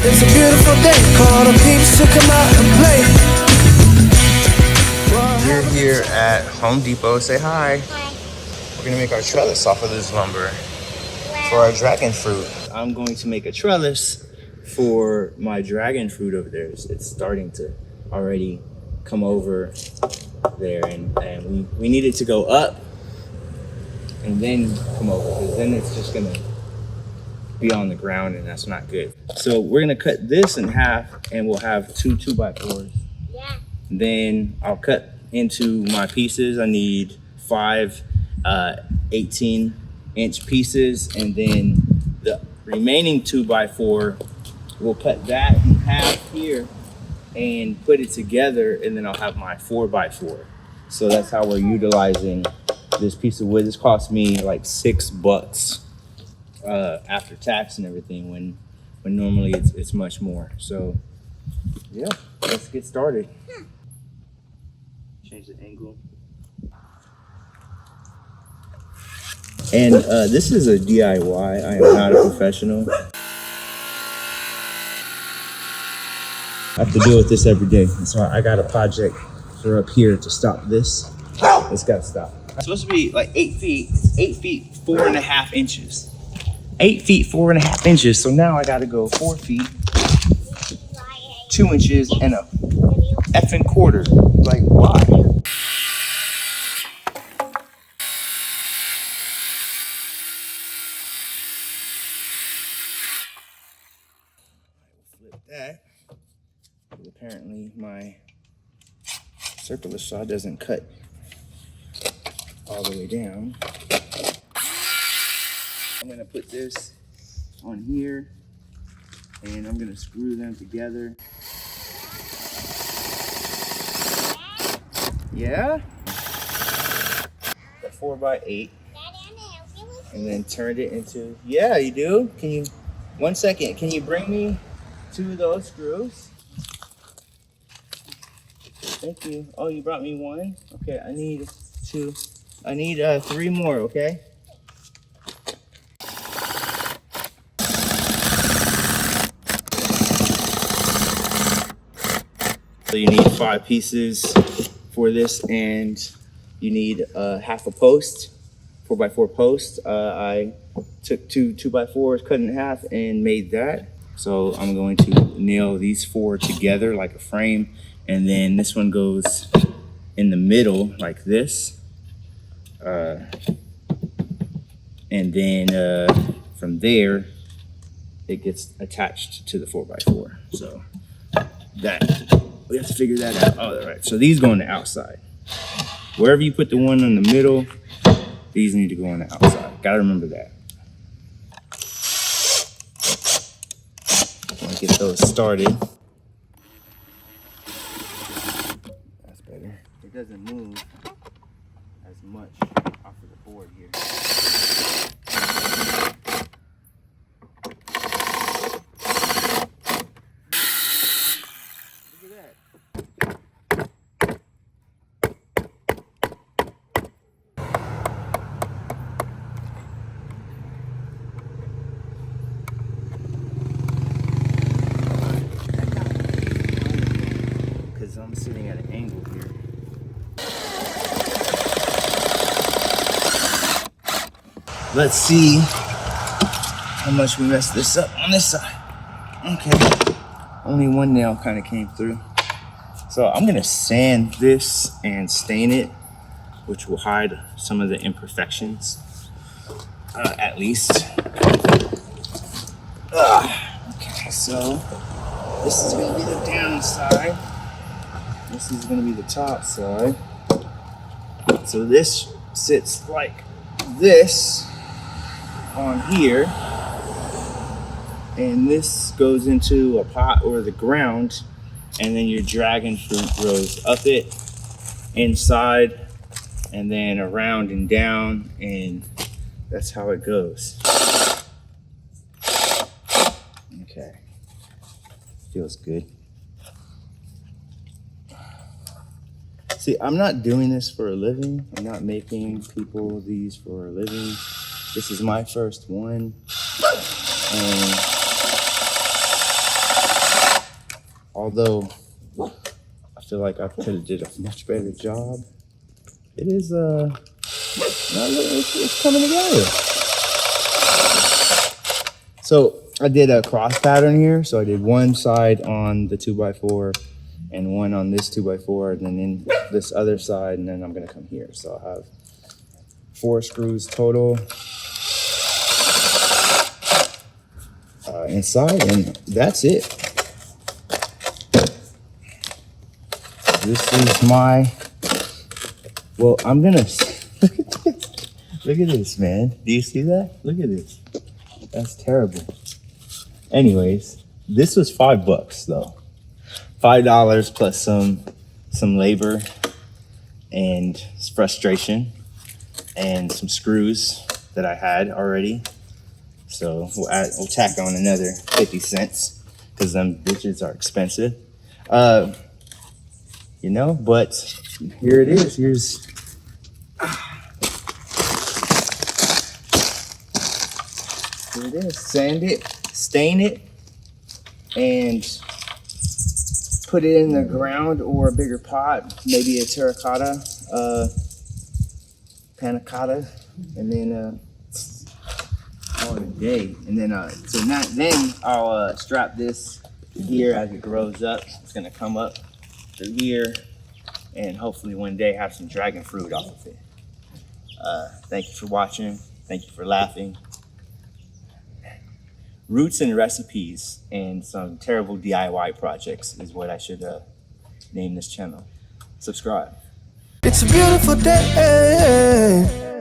It's a beautiful day, call the peeps to come out and play. We're here at Home Depot. Say hi. Hi. We're gonna make our trellis off of this lumber for our dragon fruit. I'm going to make a trellis for my dragon fruit over there. It's starting to already come over there, and we need it to go up and then come over, because then it's just gonna be on the ground, and that's not good. So we're gonna cut this in half, and we'll have two 2x4s. Yeah. Then I'll cut into my pieces. I need 5 18-inch pieces, and then the remaining 2x4, we'll cut that in half here and put it together, and then I'll have my 4x4. So that's how we're utilizing this piece of wood. This cost me like $6 after tax and everything, when normally it's much more. So yeah, let's get started. Change the angle. And this is a DIY. I am not a professional. I have to deal with this every day. So I got a project for up here to stop this. It's got to stop. It's supposed to be like 8 feet. 8 feet, 4.5 inches. 8 feet, 4.5 inches. So now I got to go 4 feet, 2 inches, and a effing quarter. Like, why? Flip that. Apparently my circular saw doesn't cut all the way down. I'm gonna put this on here, and I'm gonna screw them together. Yeah? A 4x8. And then turned it into, yeah, you do? Can you, 1 second, can you bring me 2 of those screws? Thank you. Oh, you brought me 1? Okay, I need 2. I need 3 more, okay? So you need 5 pieces for this, and you need half a post, 4x4 post. I took 2 2x4s, cut in half, and made that. So I'm going to nail these 4 together like a frame, and then this one goes in the middle like this. And then from there, it gets attached to the 4x4. So that, we have to figure that out. All right, so these go on the outside. Wherever you put the one in the middle, these need to go on the outside. Gotta remember that. Want to get those started. That's better. It doesn't move as much off of the board here. Look at that. Because I'm sitting at an angle here. Let's see how much we messed this up on this side. Okay, only one nail kind of came through. So I'm gonna sand this and stain it, which will hide some of the imperfections, at least. Okay, so this is gonna be the downside. This is gonna be the top side. So this sits like this on here, and this goes into a pot or the ground, and then your dragon fruit grows up it, inside, and then around and down, and that's how it goes. Okay, feels good. See, I'm not doing this for a living. I'm not making people these for a living. This is my first one. And although I feel like I could have did a much better job. It is it's coming together. So I did a cross pattern here. So I did one side on the 2x4 and one on this 2x4, and then in this other side, and then I'm gonna come here. So I'll have 4 screws total inside, and that's it. This is my, well, I'm gonna, look at this, man. Do you see that? Look at this. That's terrible. Anyways, this was $5 though. $5 plus some labor and frustration and some screws that I had already. So we'll tack on another 50 cents because them bitches are expensive. You know, but here it is. Here it is. Sand it, stain it, and put it in the ground or a bigger pot, maybe a terracotta, panna cotta, and then call it a day. And then then I'll strap this here as it grows up. It's gonna come up through here, and hopefully one day have some dragon fruit off of it. Thank you for watching. Thank you for laughing. Roots and recipes and some terrible DIY projects is what I should name this channel. Subscribe. It's a beautiful day.